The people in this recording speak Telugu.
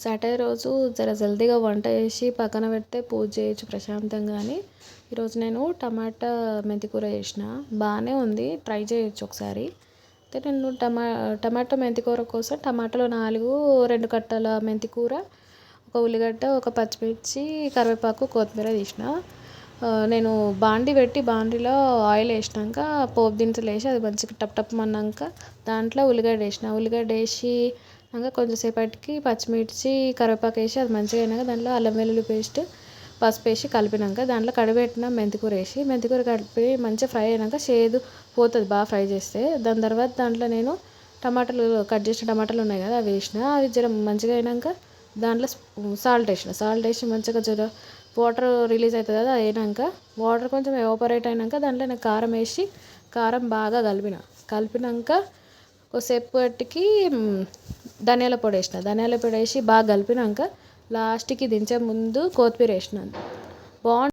సాటర్డే రోజు జర జల్దీగా వంట చేసి పక్కన పెడితే పూజ చేయొచ్చు ప్రశాంతంగా అని ఈరోజు నేను టమాటా మెంతి కూర చేసిన. బాగానే ఉంది, ట్రై చేయొచ్చు ఒకసారి. అయితే నేను టమాటా మెంతి కూర కోసం టమాటాలు 4, 2 కట్టల మెంతి కూర, ఒక ఉల్లిగడ్డ, ఒక పచ్చిమిర్చి, కరివేపాకు, కొత్తిమీర తీసిన. నేను బాండి పెట్టి బాండిలో ఆయిల్ వేసినాక పోపు దినుసులు వేసి అది మంచిగా టప్ టప్ అన్నాక దాంట్లో ఉల్లిగడ్డ వేసిన. ఉల్లిగడ్డ వేసి ఇంకా కొంచెంసేపటికి పచ్చిమిర్చి, కరివేపాకు వేసి అది మంచిగా అయినాక దాంట్లో అల్లం వెల్లుల్లి పేస్ట్, పసుపు వేసి కలిపినాక దాంట్లో కడిగిపెట్టిన మెంతికూర వేసి మెంతికూర కలిపి మంచిగా ఫ్రై అయినాక చేదు పోతుంది బాగా ఫ్రై చేస్తే. దాని తర్వాత దాంట్లో నేను టమాటాలు కట్ చేసిన టమాటాలు ఉన్నాయి కదా అవి వేసిన. అవి జర మంచిగా అయినాక దాంట్లో సాల్ట్ వేసి మంచిగా జర వాటర్ రిలీజ్ అవుతుంది కదా అయినాక వాటర్ కొంచెం ఎవాపరేట్ అయినాక దాంట్లో నేను కారం వేసి కారం బాగా కలిపినాక కొద్దిసేపటికి ధనియాల పొడి వేసి బాగా కలిపినాక లాస్ట్కి దించే ముందు కొత్తిమీర వేసిన. బాగుంటుంది.